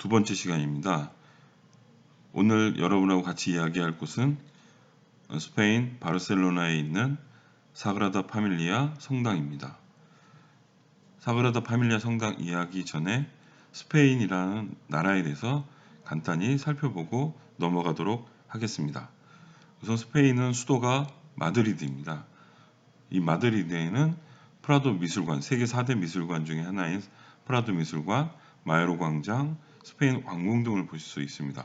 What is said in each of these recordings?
두 번째 시간입니다. 오늘 여러분하고 같이 이야기할 곳은 스페인 바르셀로나에 있는 사그라다 파밀리아 성당입니다. 사그라다 파밀리아 성당 이야기 전에 스페인이라는 나라에 대해서 간단히 살펴보고 넘어가도록 하겠습니다. 우선 스페인은 수도가 마드리드입니다. 이 마드리드에는 프라도 미술관, 세계 4대 미술관 중에 하나인 프라도 미술관, 마요로 광장, 스페인 왕궁 등을 보실 수 있습니다.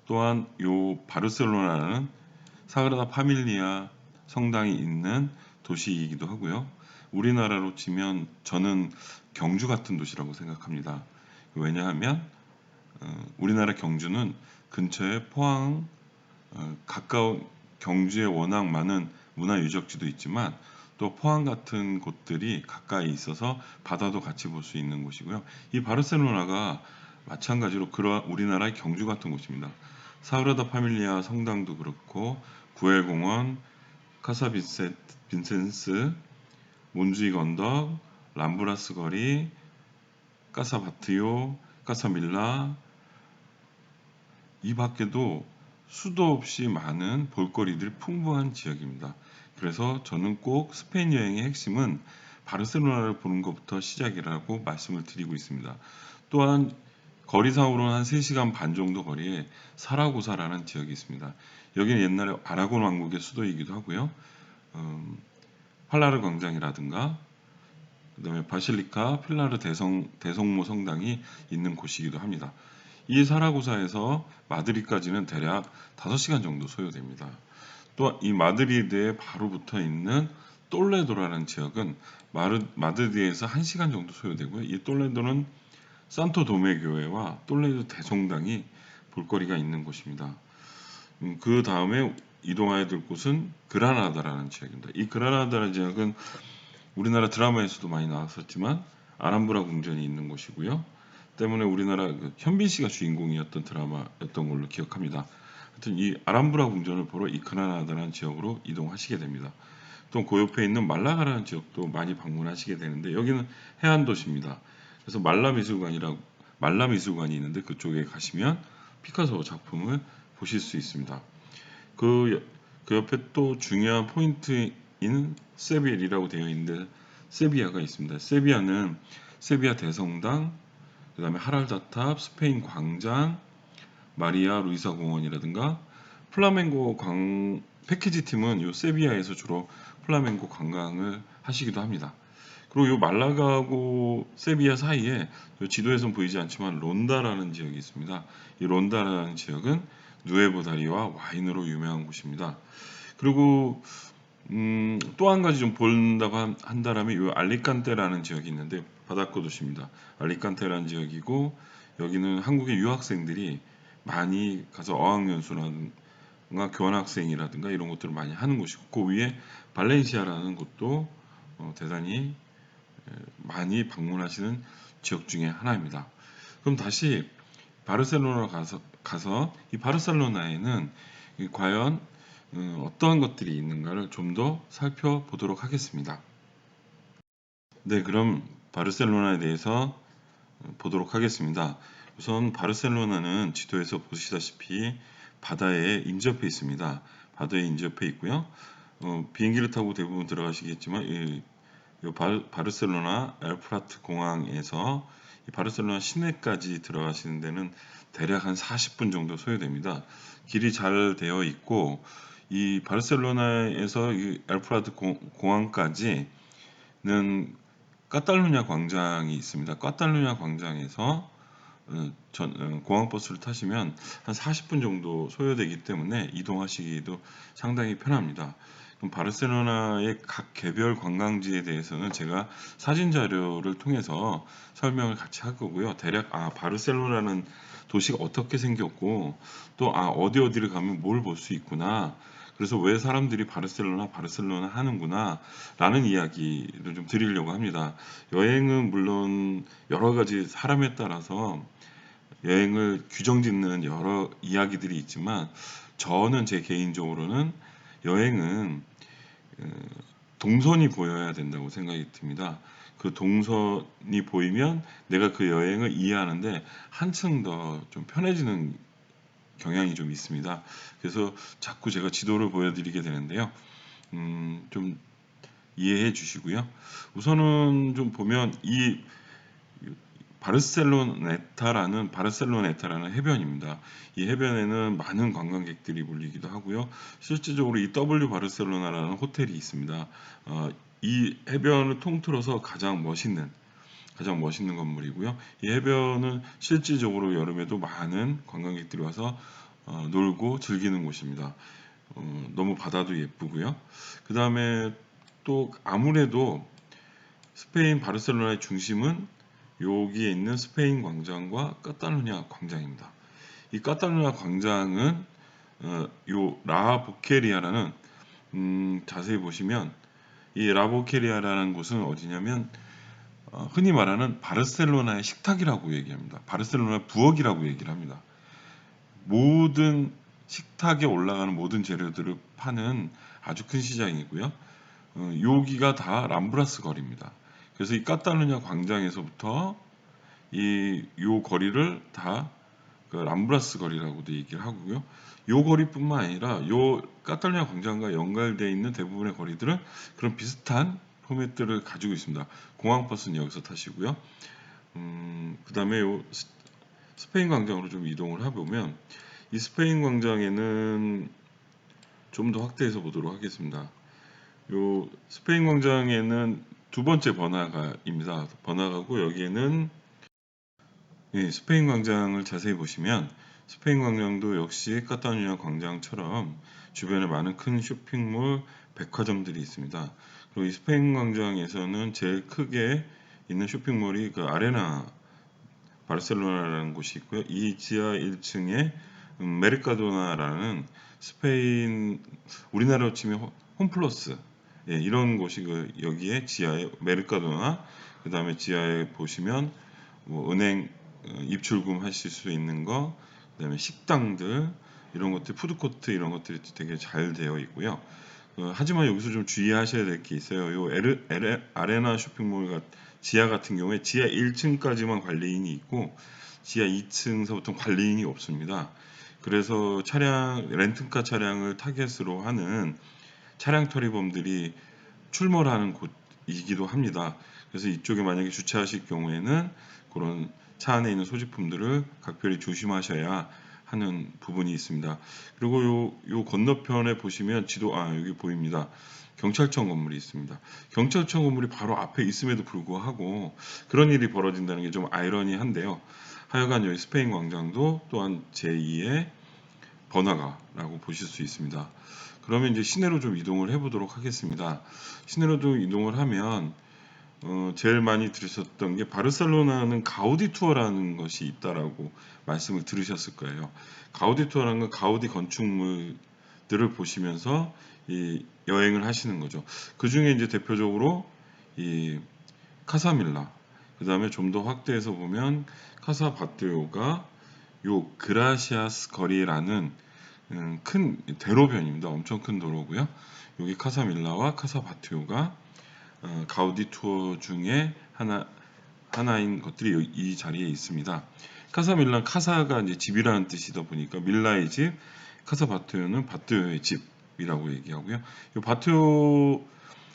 또한 이 바르셀로나는 사그라다 파밀리아 성당이 있는 도시이기도 하고요. 우리나라로 치면 저는 경주 같은 도시라고 생각합니다. 왜냐하면 우리나라 경주는 근처에 포항 가까운 경주에 워낙 많은 문화유적지도 있지만 또 포항 같은 곳들이 가까이 있어서 바다도 같이 볼 수 있는 곳이고요. 이 바르셀로나가 마찬가지로 그런 우리나라의 경주 같은 곳입니다. 사그라다 파밀리아 성당도 그렇고 구엘공원, 빈센스, 몬주익 언덕, 람브라스 거리, 까사바티오, 까사밀라 이 밖에도 수도 없이 많은 볼거리들이 풍부한 지역입니다. 그래서 저는 꼭 스페인 여행의 핵심은 바르셀로나를 보는 것부터 시작이라고 말씀을 드리고 있습니다. 또한 거리상으로는 한 3시간 반 정도 거리에 사라고사라는 지역이 있습니다. 여기는 옛날에 아라곤 왕국의 수도이기도 하고요. 팔라르 광장이라든가 그다음에 바실리카 필라르 대성모 성당이 있는 곳이기도 합니다. 이 사라고사에서 마드리드까지는 대략 5시간 정도 소요됩니다. 또 이 마드리드에 바로 붙어 있는 똘레도라는 지역은 마드리드에서 1시간 정도 소요되고요. 이 똘레도는 산토 도메 교회와 똘레도 대성당이 볼거리가 있는 곳입니다. 그 다음에 이동해야 될 곳은 그라나다라는 지역입니다. 이 그라나다라는 지역은 우리나라 드라마에서도 많이 나왔었지만 아람브라 궁전이 있는 곳이고요. 때문에 우리나라 현빈 씨가 주인공이었던 드라마였던 걸로 기억합니다. 하여튼 이 아람브라 궁전을 보러 이 그라나다라는 지역으로 이동하시게 됩니다. 또 그 옆에 있는 말라가라는 지역도 많이 방문하시게 되는데 여기는 해안 도시입니다. 그래서 말라 미술관이 있는데 그쪽에 가시면 피카소 작품을 보실 수 있습니다. 그 옆에 또 중요한 포인트인 세비야라고 되어 있는데 세비야가 있습니다. 세비야는 세비야 대성당, 그 다음에 하랄다탑, 스페인 광장, 마리아 루이사 공원이라든가 플라멩고 패키지 팀은 이 세비야에서 주로 플라멩고 관광을 하시기도 합니다. 그리고 이 말라가하고 세비야 사이에 지도에선 보이지 않지만 론다라는 지역이 있습니다. 이 론다라는 지역은 누에보 다리와 와인으로 유명한 곳입니다. 그리고 또 한 가지 좀 본다고 한다라면 이 알리칸테라는 지역이 있는데 바닷가 도시입니다. 알리칸테라는 지역이고 여기는 한국의 유학생들이 많이 가서 어학연수나 교환학생이라든가 이런 것들을 많이 하는 곳이고 그 위에 발렌시아라는 곳도 대단히 많이 방문하시는 지역 중에 하나입니다. 그럼 다시 바르셀로나 가서 이 바르셀로나에는 과연 어떠한 것들이 있는가를 좀 더 살펴보도록 하겠습니다. 네, 그럼 바르셀로나에 대해서 보도록 하겠습니다. 우선 바르셀로나는 지도에서 보시다시피 바다에 인접해 있습니다. 바다에 인접해 있고요. 비행기를 타고 대부분 들어가시겠지만 이 바르셀로나 엘프라트 공항에서 이 바르셀로나 시내까지 들어가시는 데는 대략 한 40분 정도 소요됩니다. 길이 잘 되어 있고 이 바르셀로나에서 이 엘프라트 공항까지는 까탈루냐 광장이 있습니다. 까탈루냐 광장에서 공항버스를 타시면 한 40분 정도 소요되기 때문에 이동하시기도 상당히 편합니다. 그럼 바르셀로나의 각 개별 관광지에 대해서는 제가 사진 자료를 통해서 설명을 같이 할 거고요. 대략 바르셀로나는 도시가 어떻게 생겼고 또 어디를 가면 뭘 볼 수 있구나. 그래서 왜 사람들이 바르셀로나 하는구나 라는 이야기를 좀 드리려고 합니다. 여행은 물론 여러 가지 사람에 따라서 여행을 규정짓는 여러 이야기들이 있지만 저는 제 개인적으로는 여행은 동선이 보여야 된다고 생각이 듭니다. 그 동선이 보이면 내가 그 여행을 이해하는데 한층 더 좀 편해지는 경향이 좀 있습니다. 그래서 자꾸 제가 지도를 보여드리게 되는데요. 좀 이해해 주시고요. 우선은 좀 보면 이 바르셀로네타라는 해변입니다. 이 해변에는 많은 관광객들이 몰리기도 하고요. 실질적으로 이 W 바르셀로나라는 호텔이 있습니다. 이 해변을 통틀어서 가장 멋있는 건물이고요. 이 해변은 실질적으로 여름에도 많은 관광객들이 와서 놀고 즐기는 곳입니다. 너무 바다도 예쁘고요. 그 다음에 또 아무래도 스페인 바르셀로나의 중심은 여기에 있는 스페인 광장과 카탈루냐 광장입니다. 이 카탈루냐 광장은 요 라보케리아라는 자세히 보시면 이 라보케리아라는 곳은 어디냐면 흔히 말하는 바르셀로나의 식탁이라고 얘기합니다. 바르셀로나 부엌이라고 얘기를 합니다. 모든 식탁에 올라가는 모든 재료들을 파는 아주 큰 시장이고요. 여기가 다 람브라스 거리입니다. 그래서 이 카탈루냐 광장에서부터 요 거리를 다 그 람브라스 거리라고도 얘기를 하고요. 요 거리뿐만 아니라 요 카탈루냐 광장과 연결되어 있는 대부분의 거리들은 그런 비슷한 포맷들을 가지고 있습니다. 공항버스는 여기서 타시고요. 그 다음에 요 스페인 광장으로 좀 이동을 해보면 이 스페인 광장에는 좀 더 확대해서 보도록 하겠습니다. 요 스페인 광장에는 두 번째 번화가입니다. 번화가고 여기에는 스페인 광장을 자세히 보시면 스페인 광장도 역시 카탈루냐 광장처럼 주변에 많은 큰 쇼핑몰, 백화점들이 있습니다. 그리고 이 스페인 광장에서는 제일 크게 있는 쇼핑몰이 그 아레나 바르셀로나라는 곳이 있고요. 이 지하 1층에 메르카도나라는 스페인 우리나라로 치면 홈플러스 이런 곳이 여기에 지하에 메르카도나 그 다음에 지하에 보시면 뭐 은행 입출금 하실 수 있는 거 그다음에 식당들 이런 것들 푸드코트 이런 것들이 되게 잘 되어 있고요. 하지만 여기서 좀 주의하셔야 될 게 있어요. 요 아레나 쇼핑몰 지하 같은 경우에 지하 1층까지만 관리인이 있고 지하 2층서부터 관리인이 없습니다. 그래서 렌트카 차량을 타겟으로 하는 차량 처리범들이 출몰하는 곳이기도 합니다. 그래서 이쪽에 만약에 주차하실 경우에는 그런 차 안에 있는 소지품들을 각별히 조심하셔야 하는 부분이 있습니다. 그리고 요 건너편에 보시면 여기 보입니다. 경찰청 건물이 있습니다. 경찰청 건물이 바로 앞에 있음에도 불구하고 그런 일이 벌어진다는 게 좀 아이러니한데요. 하여간 여기 스페인 광장도 또한 제2의 번화가라고 보실 수 있습니다. 그러면 이제 시내로 좀 이동을 해보도록 하겠습니다. 시내로 좀 이동을 하면 제일 많이 들으셨던 게 바르셀로나는 가우디 투어라는 것이 있다라고 말씀을 들으셨을 거예요. 가우디 투어라는 건 가우디 건축물들을 보시면서 이 여행을 하시는 거죠. 그 중에 이제 대표적으로 이 카사밀라, 그 다음에 좀 더 확대해서 보면 카사바티오가 요 그라시아스 거리라는 큰 대로변입니다. 엄청 큰 도로고요. 여기 카사밀라와 카사바티오가 가우디 투어 중에 하나인 것들이 이 자리에 있습니다. 카사가 이제 집이라는 뜻이다 보니까 밀라의 집, 카사바티오는 바티오의 집이라고 얘기하고요. 이 바티오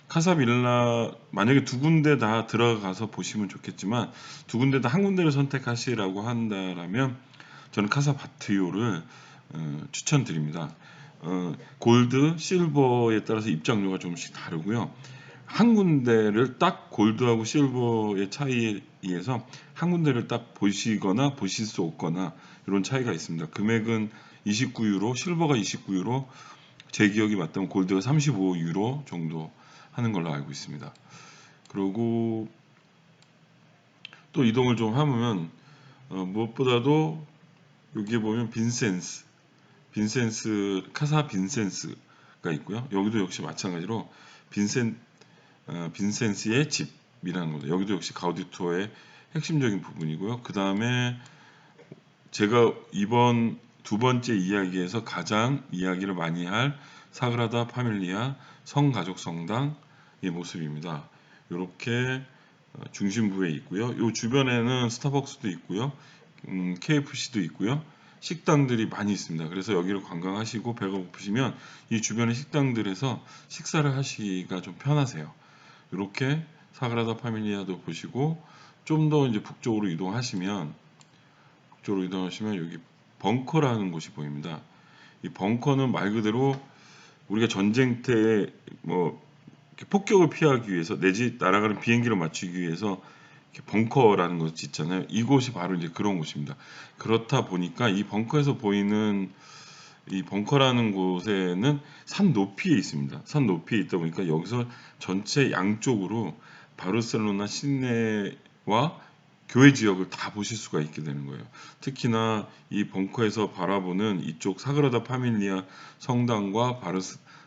카사밀라 만약에 두 군데 다 들어가서 보시면 좋겠지만 두 군데 다 한 군데를 선택하시라고 한다라면 저는 카사바티오를 추천드립니다. 골드, 실버에 따라서 입장료가 조금씩 다르고요. 한 군데를 딱 골드하고 실버의 차이에 의해서 한 군데를 딱 보시거나 보실 수 없거나 이런 차이가 있습니다. 금액은 29유로, 실버가 29유로, 제 기억이 맞다면 골드가 35유로 정도 하는 걸로 알고 있습니다. 그리고 또 이동을 좀 하면 무엇보다도 여기에 보면 카사 빈센스가 있고요. 여기도 역시 마찬가지로 빈센스의 집이라는 거죠. 여기도 역시 가우디 투어의 핵심적인 부분이고요. 그 다음에 제가 이번 두 번째 이야기에서 가장 이야기를 많이 할 사그라다 파밀리아 성가족 성당의 모습입니다. 이렇게 중심부에 있고요. 요 주변에는 스타벅스도 있고요. KFC도 있고요. 식당들이 많이 있습니다. 그래서 여기를 관광하시고 배가 고프시면 이 주변의 식당들에서 식사를 하시기가 좀 편하세요. 이렇게 사그라다 파밀리아도 보시고 좀 더 이제 북쪽으로 이동하시면 여기 벙커라는 곳이 보입니다. 이 벙커는 말 그대로 우리가 전쟁 때 뭐 폭격을 피하기 위해서 내지 날아가는 비행기를 맞추기 위해서 이렇게 벙커라는 거 짓잖아요. 이곳이 바로 이제 그런 곳입니다. 그렇다 보니까 이 벙커에서 보이는 이 벙커라는 곳에는 산 높이에 있습니다. 산 높이에 있다 보니까 여기서 전체 양쪽으로 바르셀로나 시내와 교외 지역을 다 보실 수가 있게 되는 거예요. 특히나 이 벙커에서 바라보는 이쪽 사그라다 파밀리아 성당과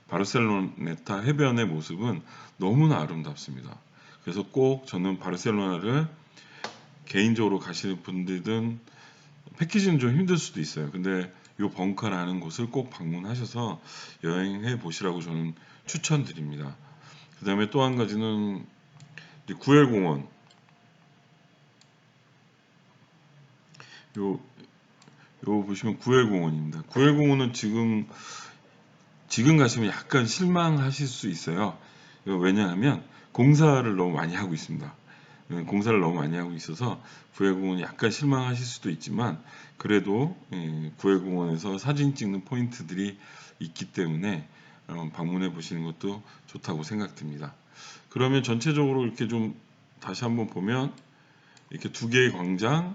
바르셀로네타 해변의 모습은 너무나 아름답습니다. 그래서 꼭 저는 바르셀로나를 개인적으로 가시는 분들은 패키지는 좀 힘들 수도 있어요. 근데 이 벙커라는 곳을 꼭 방문하셔서 여행해 보시라고 저는 추천드립니다. 그 다음에 또 한 가지는 구엘공원. 요, 요 보시면 구엘공원입니다. 구엘공원은 지금 가시면 약간 실망하실 수 있어요. 왜냐하면 공사를 너무 많이 하고 있습니다. 공사를 너무 많이 하고 있어서 구혜공원 약간 실망하실 수도 있지만 그래도 구혜공원에서 사진 찍는 포인트들이 있기 때문에 방문해 보시는 것도 좋다고 생각됩니다. 그러면 전체적으로 이렇게 좀 다시 한번 보면 이렇게 두 개의 광장과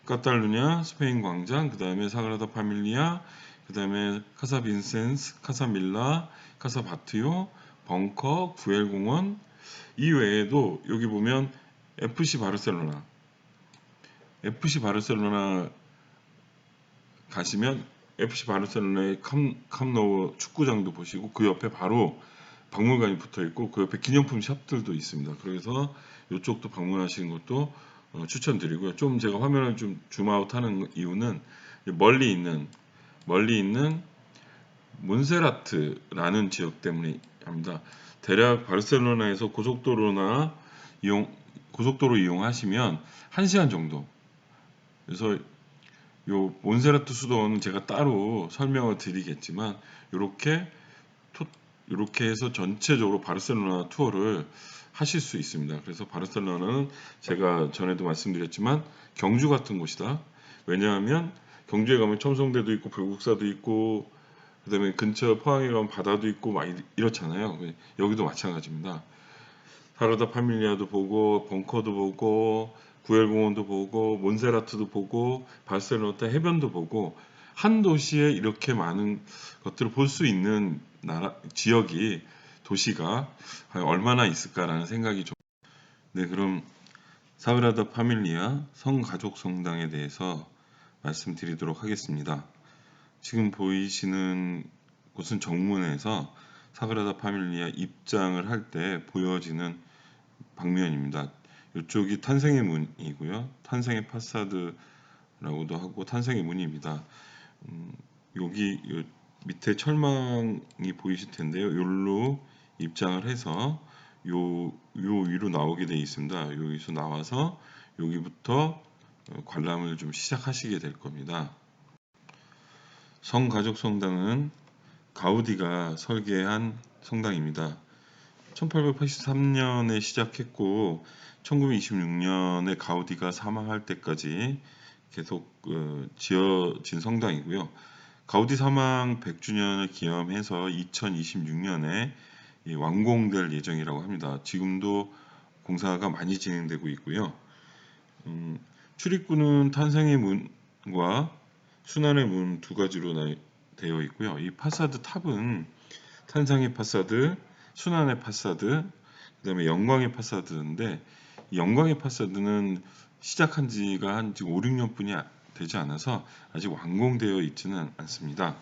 카탈루냐 스페인 광장, 그 다음에 사그라다 파밀리아, 그 다음에 카사 빈센스, 카사 밀라, 카사 바티오, 벙커, 구엘공원, 이 외에도 여기 보면 FC 바르셀로나 가시면 FC 바르셀로나의 캄노우 축구장도 보시고 그 옆에 바로 박물관이 붙어 있고 그 옆에 기념품 샵들도 있습니다. 그래서 이쪽도 방문하시는 것도 추천드리고요. 좀 제가 화면을 좀 줌아웃하는 이유는 멀리 있는 몬세라트라는 지역 때문에 합니다. 대략 바르셀로나에서 고속도로 이용하시면 1시간 정도. 그래서 요 몬세라트 수도원은 제가 따로 설명을 드리겠지만 이렇게 이렇게 해서 전체적으로 바르셀로나 투어를 하실 수 있습니다. 그래서 바르셀로나는 제가 전에도 말씀드렸지만 경주 같은 곳이다. 왜냐하면 경주에 가면 첨성대도 있고 불국사도 있고 그다음에 근처 포항에 가면 바다도 있고 막 이렇잖아요. 여기도 마찬가지입니다. 사그라다 파밀리아도 보고 벙커도 보고 구엘공원도 보고 몬세라트도 보고 바르셀로나 해변도 보고 한 도시에 이렇게 많은 것들을 볼 수 있는 도시가 얼마나 있을까라는 생각이 좀. 네, 그럼 사그라다 파밀리아 성가족 성당에 대해서 말씀드리도록 하겠습니다. 지금 보이시는 곳은 정문에서 사그라다 파밀리아 입장을 할 때 보여지는 방면입니다. 이쪽이 탄생의 문이고요. 탄생의 파사드라고도 하고 탄생의 문입니다. 여기 밑에 철망이 보이실 텐데요. 여기로 입장을 해서 요 위로 나오게 되어 있습니다. 여기서 나와서 여기부터 관람을 좀 시작하시게 될 겁니다. 성가족 성당은 가우디가 설계한 성당입니다. 1883년에 시작했고 1926년에 가우디가 사망할 때까지 계속 지어진 성당이고요. 가우디 사망 100주년을 기념해서 2026년에 완공될 예정이라고 합니다. 지금도 공사가 많이 진행되고 있고요. 출입구는 탄생의 문과 순환의 문 두 가지로 되어 있고요. 이 파사드 탑은 탄생의 파사드, 순환의 파사드, 그다음에 영광의 파사드인데 영광의 파사드는 시작한 지가 한 지금 5, 6년뿐이 되지 않아서 아직 완공되어 있지는 않습니다.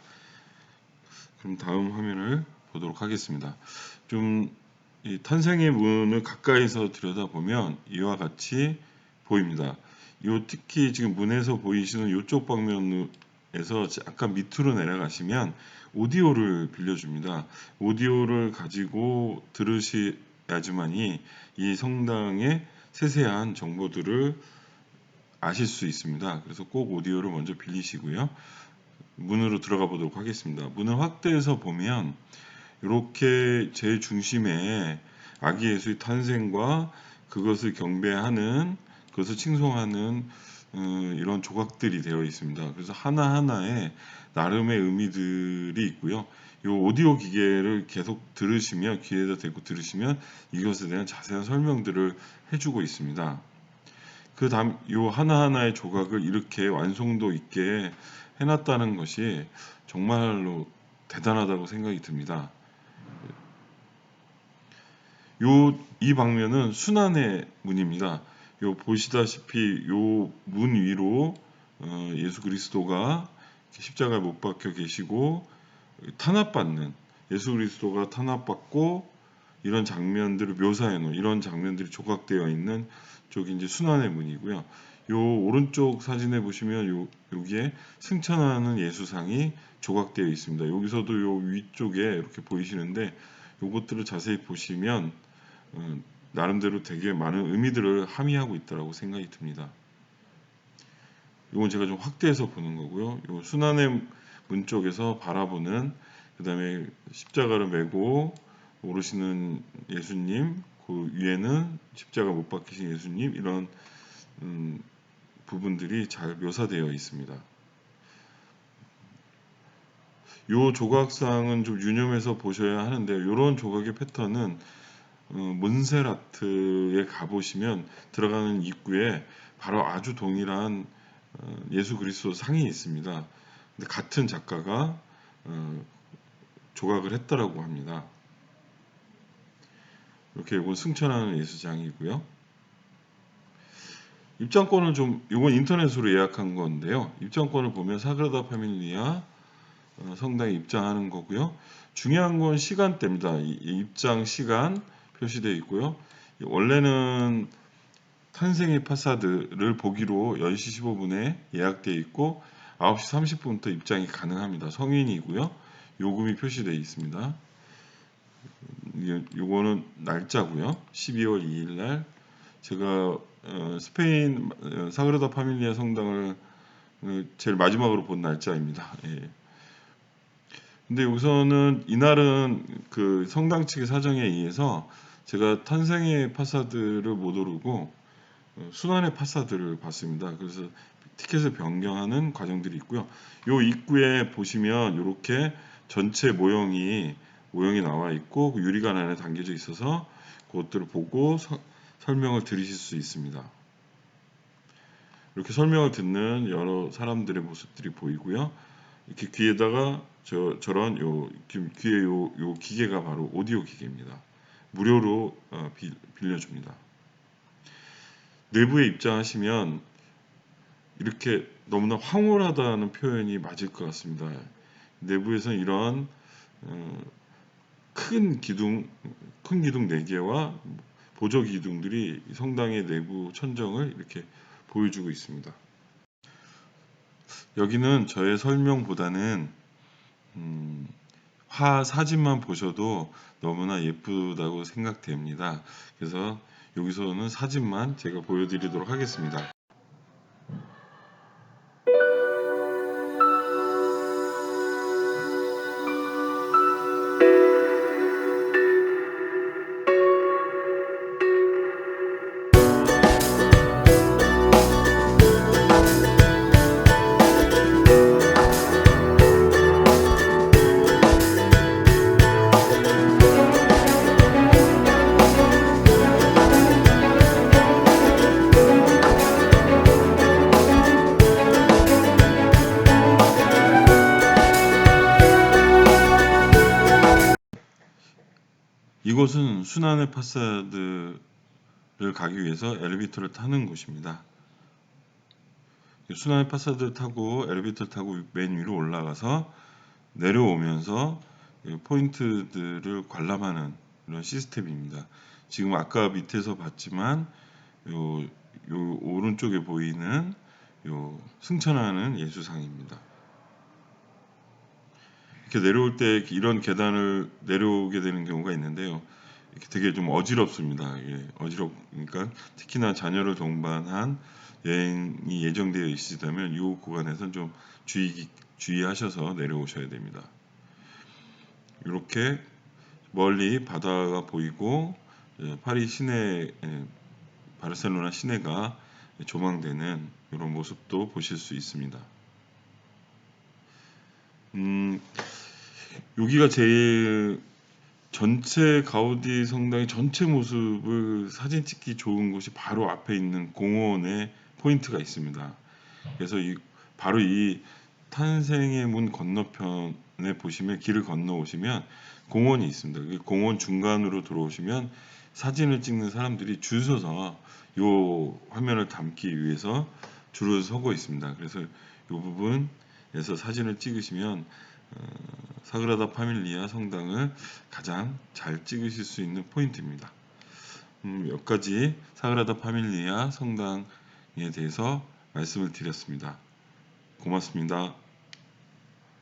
그럼 다음 화면을 보도록 하겠습니다. 좀 이 탄생의 문을 가까이서 들여다보면 이와 같이 보입니다. 특히 지금 문에서 보이시는 이쪽 방면에서 약간 밑으로 내려가시면 오디오를 빌려줍니다. 오디오를 가지고 보셔야지만이 이 성당의 세세한 정보들을 아실 수 있습니다. 그래서 꼭 오디오를 먼저 빌리시고요. 문으로 들어가 보도록 하겠습니다. 문을 확대해서 보면 이렇게 제일 중심에 아기 예수의 탄생과 그것을 경배하는, 그것을 칭송하는 이런 조각들이 되어 있습니다. 그래서 하나하나에 나름의 의미들이 있고요. 이 오디오 기계를 계속 들으시면, 귀에다 대고 들으시면 이것에 대한 자세한 설명들을 해주고 있습니다. 그 다음 요 하나하나의 조각을 이렇게 완성도 있게 해놨다는 것이 정말로 대단하다고 생각이 듭니다. 이 방면은 순환의 문입니다. 요 보시다시피 요 문 위로 예수 그리스도가 십자가에 못 박혀 계시고 탄압받는, 예수 그리스도가 탄압받고 이런 장면들을 묘사해 놓은, 이런 장면들이 조각되어 있는 쪽이 이제 순환의 문이고요. 요 오른쪽 사진에 보시면 여기에 승천하는 예수상이 조각되어 있습니다. 여기서도 요 위쪽에 이렇게 보이시는데 요것들을 자세히 보시면 나름대로 되게 많은 의미들을 함의하고 있다고 생각이 듭니다. 이건 제가 좀 확대해서 보는 거고요. 요 순환의 문 쪽에서 바라보는, 그 다음에 십자가를 메고 오르시는 예수님, 그 위에는 십자가 못 박히신 예수님, 이런 부분들이 잘 묘사되어 있습니다. 요 조각상은 좀 유념해서 보셔야 하는데, 이런 조각의 패턴은 몬세라트에 가보시면 들어가는 입구에 바로 아주 동일한 예수 그리스도 상이 있습니다. 근데 같은 작가가 조각을 했다라고 합니다. 이렇게 이건 승천하는 예수장이고요. 입장권을 이건 인터넷으로 예약한 건데요. 입장권을 보면 사그라다 파밀리아 성당에 입장하는 거고요. 중요한 건 시간대입니다. 입장 시간 표시되어 있고요. 원래는 탄생의 파사드를 보기로 10시 15분에 예약되어 있고 9시 30분부터 입장이 가능합니다. 성인이고요. 요금이 표시되어 있습니다. 요거는 날짜고요. 12월 2일 날 제가 스페인 사그라다 파밀리아 성당을 제일 마지막으로 본 날짜입니다. 예. 근데 우선은 이날은 그 성당 측의 사정에 의해서 제가 탄생의 파사드를 못 오르고 순환의 파사드를 봤습니다. 그래서 티켓을 변경하는 과정들이 있고요. 요 입구에 보시면 이렇게 전체 모형이 나와 있고 그 유리관 안에 담겨져 있어서 그것들을 보고 설명을 들으실 수 있습니다. 이렇게 설명을 듣는 여러 사람들의 모습들이 보이고요. 이렇게 귀에다가 저런 귀에 요 기계가 바로 오디오 기계입니다. 무료로 빌려줍니다. 내부에 입장하시면 이렇게 너무나 황홀하다는 표현이 맞을 것 같습니다. 내부에서는 이런 큰 기둥 4개와 보조 기둥들이 성당의 내부 천정을 이렇게 보여주고 있습니다. 여기는 저의 설명보다는 사진만 보셔도 너무나 예쁘다고 생각됩니다. 그래서 여기서는 사진만 제가 보여드리도록 하겠습니다. 이곳은 순환의 파사드를 가기 위해서 엘리베이터를 타는 곳입니다. 순환의 파사드를 타고 엘리베이터를 타고 맨 위로 올라가서 내려오면서 포인트들을 관람하는 이런 시스템입니다. 지금 아까 밑에서 봤지만 요 오른쪽에 보이는 승천하는 예수상입니다. 이렇게 내려올 때 이런 계단을 내려오게 되는 경우가 있는데요. 되게 좀 어지럽습니다. 예, 어지럽으니까 특히나 자녀를 동반한 여행이 예정되어 있으시다면 이 구간에서는 좀 주의하셔서 내려오셔야 됩니다. 이렇게 멀리 바다가 보이고 파리 시내, 바르셀로나 시내가 조망되는 이런 모습도 보실 수 있습니다. 여기가 제일 전체 가우디 성당의 전체 모습을 사진 찍기 좋은 곳이 바로 앞에 있는 공원에 포인트가 있습니다. 그래서 바로 이 탄생의 문 건너편에 보시면 길을 건너오시면 공원이 있습니다. 그 공원 중간으로 들어오시면 사진을 찍는 사람들이 줄 서서 요 화면을 담기 위해서 줄을 서고 있습니다. 그래서 이 부분에서 사진을 찍으시면 사그라다 파밀리아 성당을 가장 잘 찍으실 수 있는 포인트입니다. 몇 가지 사그라다 파밀리아 성당에 대해서 말씀을 드렸습니다. 고맙습니다.